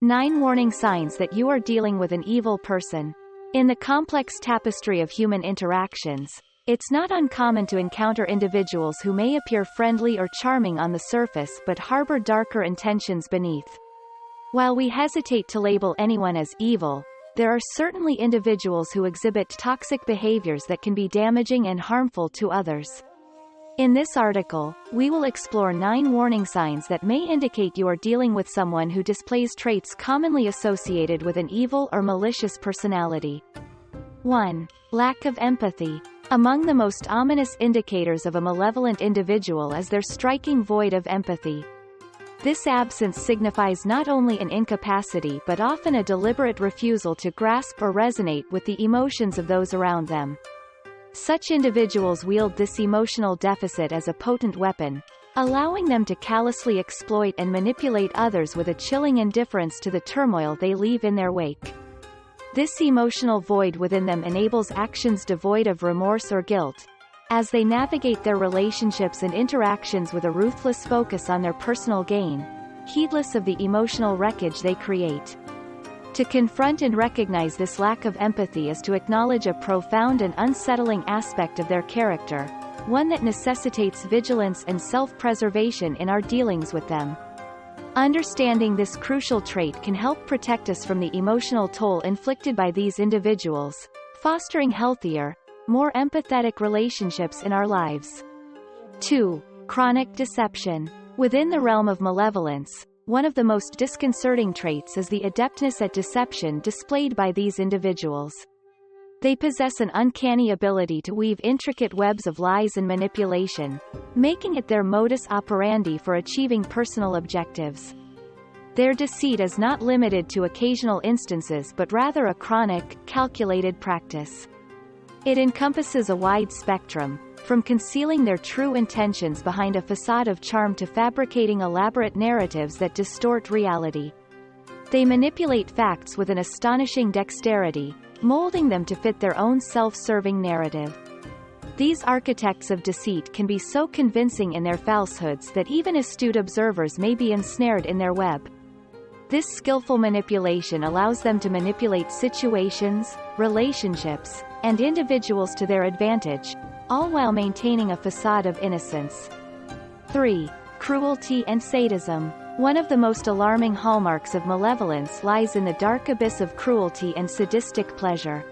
9 warning signs that you are dealing with an evil person. In the complex tapestry of human interactions, it's not uncommon to encounter individuals who may appear friendly or charming on the surface but harbor darker intentions beneath. While we hesitate to label anyone as evil, there are certainly individuals who exhibit toxic behaviors that can be damaging and harmful to others. In this article, we will explore 9 warning signs that may indicate you are dealing with someone who displays traits commonly associated with an evil or malicious personality. 1. Lack of empathy. Among the most ominous indicators of a malevolent individual is their striking void of empathy. This absence signifies not only an incapacity but often a deliberate refusal to grasp or resonate with the emotions of those around them. Such individuals wield this emotional deficit as a potent weapon, allowing them to callously exploit and manipulate others with a chilling indifference to the turmoil they leave in their wake. This emotional void within them enables actions devoid of remorse or guilt, as they navigate their relationships and interactions with a ruthless focus on their personal gain, heedless of the emotional wreckage they create. To confront and recognize this lack of empathy is to acknowledge a profound and unsettling aspect of their character, one that necessitates vigilance and self-preservation in our dealings with them. Understanding this crucial trait can help protect us from the emotional toll inflicted by these individuals, fostering healthier, more empathetic relationships in our lives. 2. Chronic deception. Within the realm of malevolence, one of the most disconcerting traits is the adeptness at deception displayed by these individuals. They possess an uncanny ability to weave intricate webs of lies and manipulation, making it their modus operandi for achieving personal objectives. Their deceit is not limited to occasional instances but rather a chronic, calculated practice. It encompasses a wide spectrum, from concealing their true intentions behind a facade of charm to fabricating elaborate narratives that distort reality. They manipulate facts with an astonishing dexterity, molding them to fit their own self-serving narrative. These architects of deceit can be so convincing in their falsehoods that even astute observers may be ensnared in their web. This skillful manipulation allows them to manipulate situations, relationships, and individuals to their advantage, all while maintaining a facade of innocence. 3. Cruelty and sadism. One of the most alarming hallmarks of malevolence lies in the dark abyss of cruelty and sadistic pleasure.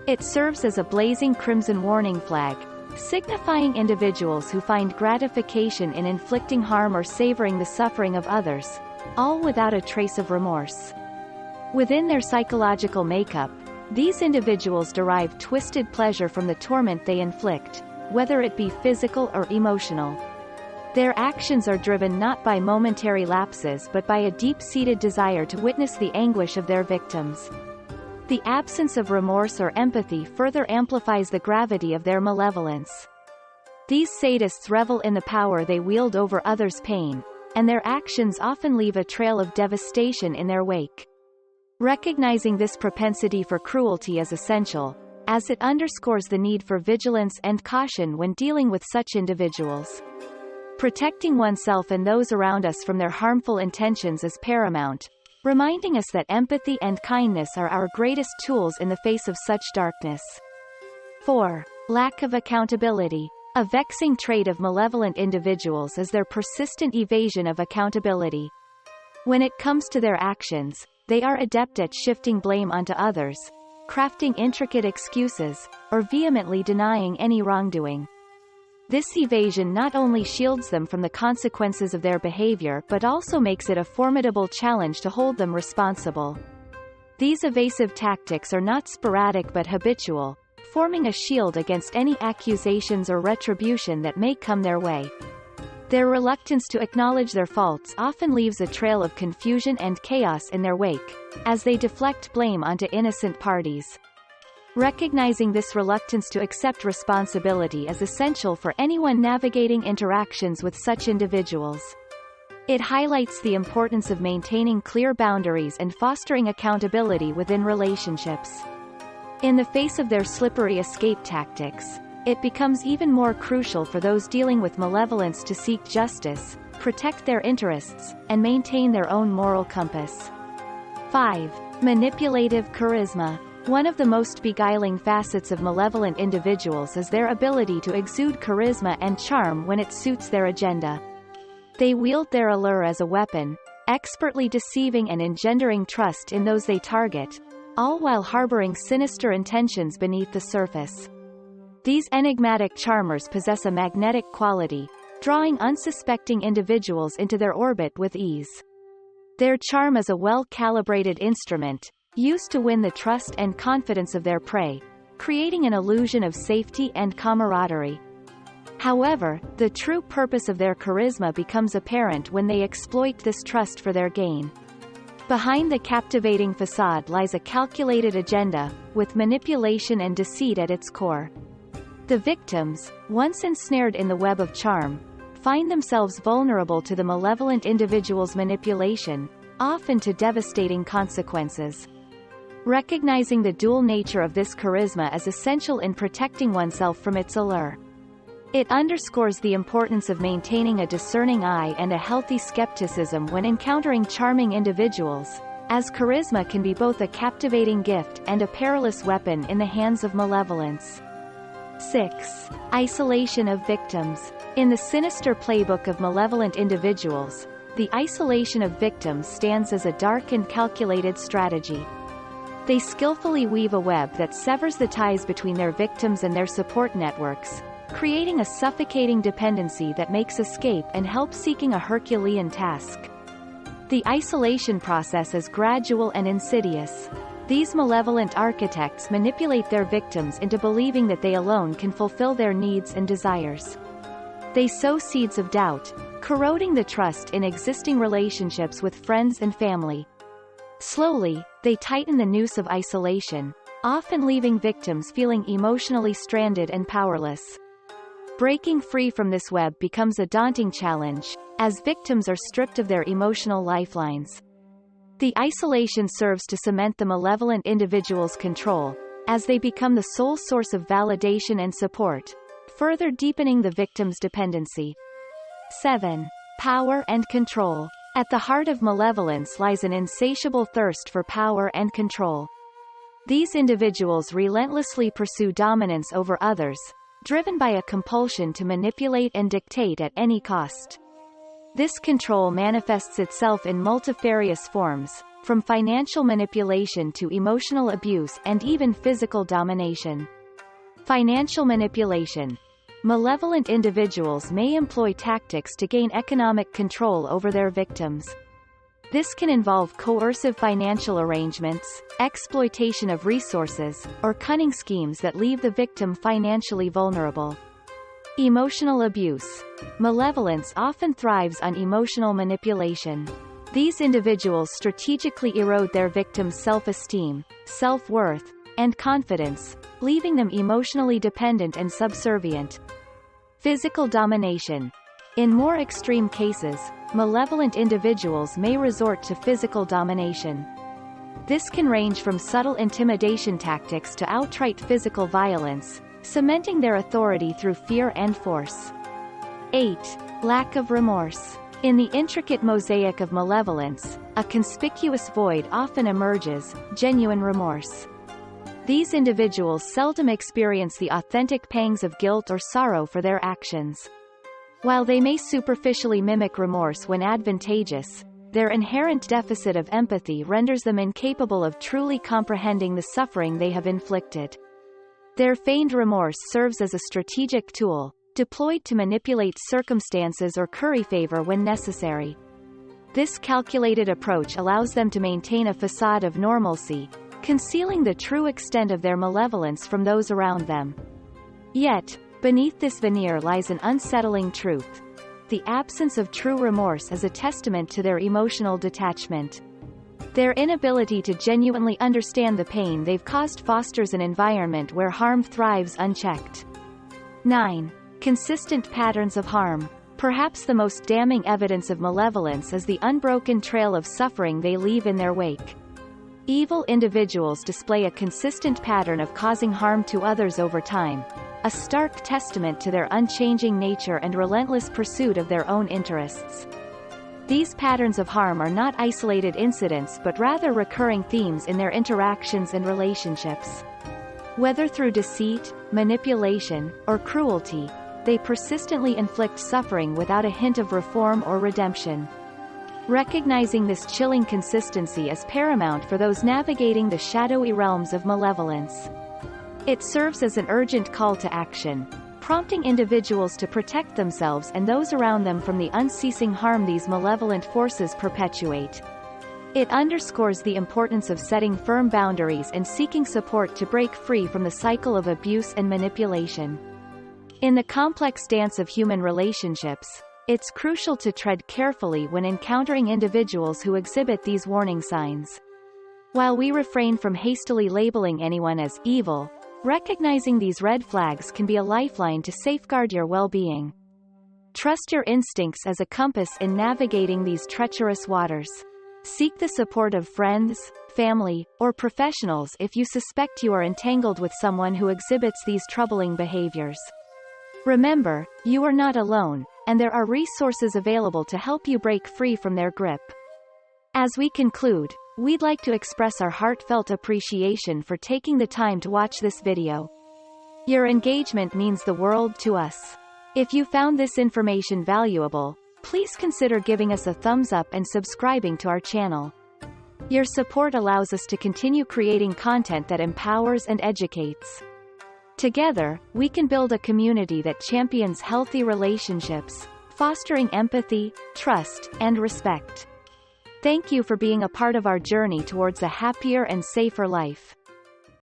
It serves as a blazing crimson warning flag, signifying individuals who find gratification in inflicting harm or savoring the suffering of others, all without a trace of remorse. Within their psychological makeup, these individuals derive twisted pleasure from the torment they inflict, whether it be physical or emotional. Their actions are driven not by momentary lapses but by a deep-seated desire to witness the anguish of their victims. The absence of remorse or empathy further amplifies the gravity of their malevolence. These sadists revel in the power they wield over others' pain, and their actions often leave a trail of devastation in their wake. Recognizing this propensity for cruelty is essential, as it underscores the need for vigilance and caution when dealing with such individuals. Protecting oneself and those around us from their harmful intentions is paramount, reminding us that empathy and kindness are our greatest tools in the face of such darkness. 4. Lack of accountability. A vexing trait of malevolent individuals is their persistent evasion of accountability. When it comes to their actions, they are adept at shifting blame onto others, crafting intricate excuses, or vehemently denying any wrongdoing. This evasion not only shields them from the consequences of their behavior but also makes it a formidable challenge to hold them responsible. These evasive tactics are not sporadic but habitual, forming a shield against any accusations or retribution that may come their way. Their reluctance to acknowledge their faults often leaves a trail of confusion and chaos in their wake, as they deflect blame onto innocent parties. Recognizing this reluctance to accept responsibility is essential for anyone navigating interactions with such individuals. It highlights the importance of maintaining clear boundaries and fostering accountability within relationships. In the face of their slippery escape tactics, it becomes even more crucial for those dealing with malevolence to seek justice, protect their interests, and maintain their own moral compass. 5. Manipulative charisma. One of the most beguiling facets of malevolent individuals is their ability to exude charisma and charm when it suits their agenda. They wield their allure as a weapon, expertly deceiving and engendering trust in those they target, all while harboring sinister intentions beneath the surface. These enigmatic charmers possess a magnetic quality, drawing unsuspecting individuals into their orbit with ease. Their charm is a well-calibrated instrument, used to win the trust and confidence of their prey, creating an illusion of safety and camaraderie. However, the true purpose of their charisma becomes apparent when they exploit this trust for their gain. Behind the captivating facade lies a calculated agenda, with manipulation and deceit at its core. The victims, once ensnared in the web of charm, find themselves vulnerable to the malevolent individual's manipulation, often to devastating consequences. Recognizing the dual nature of this charisma is essential in protecting oneself from its allure. It underscores the importance of maintaining a discerning eye and a healthy skepticism when encountering charming individuals, as charisma can be both a captivating gift and a perilous weapon in the hands of malevolence. 6. Isolation of victims. In the sinister playbook of malevolent individuals, the isolation of victims stands as a dark and calculated strategy. They skillfully weave a web that severs the ties between their victims and their support networks, creating a suffocating dependency that makes escape and help seeking a Herculean task. The isolation process is gradual and insidious. These malevolent architects manipulate their victims into believing that they alone can fulfill their needs and desires. They sow seeds of doubt, corroding the trust in existing relationships with friends and family. Slowly, they tighten the noose of isolation, often leaving victims feeling emotionally stranded and powerless. Breaking free from this web becomes a daunting challenge, as victims are stripped of their emotional lifelines. The isolation serves to cement the malevolent individual's control, as they become the sole source of validation and support, further deepening the victim's dependency. 7. Power and control. At the heart of malevolence lies an insatiable thirst for power and control. These individuals relentlessly pursue dominance over others, driven by a compulsion to manipulate and dictate at any cost. This control manifests itself in multifarious forms, from financial manipulation to emotional abuse and even physical domination. Financial manipulation. Malevolent individuals may employ tactics to gain economic control over their victims. This can involve coercive financial arrangements, exploitation of resources, or cunning schemes that leave the victim financially vulnerable. Emotional abuse. Malevolence often thrives on emotional manipulation. These individuals strategically erode their victims' self-esteem, self-worth, and confidence, leaving them emotionally dependent and subservient. Physical domination. In more extreme cases, malevolent individuals may resort to physical domination. This can range from subtle intimidation tactics to outright physical violence, cementing their authority through fear and force. 8. Lack of remorse. In the intricate mosaic of malevolence, a conspicuous void often emerges: genuine remorse. These individuals seldom experience the authentic pangs of guilt or sorrow for their actions. While they may superficially mimic remorse when advantageous, their inherent deficit of empathy renders them incapable of truly comprehending the suffering they have inflicted. Their feigned remorse serves as a strategic tool, deployed to manipulate circumstances or curry favor when necessary. This calculated approach allows them to maintain a facade of normalcy, concealing the true extent of their malevolence from those around them. Yet, beneath this veneer lies an unsettling truth. The absence of true remorse is a testament to their emotional detachment. Their inability to genuinely understand the pain they've caused fosters an environment where harm thrives unchecked. 9. Consistent patterns of harm. Perhaps the most damning evidence of malevolence is the unbroken trail of suffering they leave in their wake. Evil individuals display a consistent pattern of causing harm to others over time, a stark testament to their unchanging nature and relentless pursuit of their own interests. These patterns of harm are not isolated incidents but rather recurring themes in their interactions and relationships. Whether through deceit, manipulation, or cruelty, they persistently inflict suffering without a hint of reform or redemption. Recognizing this chilling consistency is paramount for those navigating the shadowy realms of malevolence. It serves as an urgent call to action, prompting individuals to protect themselves and those around them from the unceasing harm these malevolent forces perpetuate. It underscores the importance of setting firm boundaries and seeking support to break free from the cycle of abuse and manipulation. In the complex dance of human relationships, it's crucial to tread carefully when encountering individuals who exhibit these warning signs. While we refrain from hastily labeling anyone as evil, recognizing these red flags can be a lifeline to safeguard your well-being. Trust your instincts as a compass in navigating these treacherous waters. Seek the support of friends, family, or professionals if you suspect you are entangled with someone who exhibits these troubling behaviors. Remember, you are not alone, and there are resources available to help you break free from their grip. As we conclude, we'd like to express our heartfelt appreciation for taking the time to watch this video. Your engagement means the world to us. If you found this information valuable, please consider giving us a thumbs up and subscribing to our channel. Your support allows us to continue creating content that empowers and educates. Together, we can build a community that champions healthy relationships, fostering empathy, trust, and respect. Thank you for being a part of our journey towards a happier and safer life.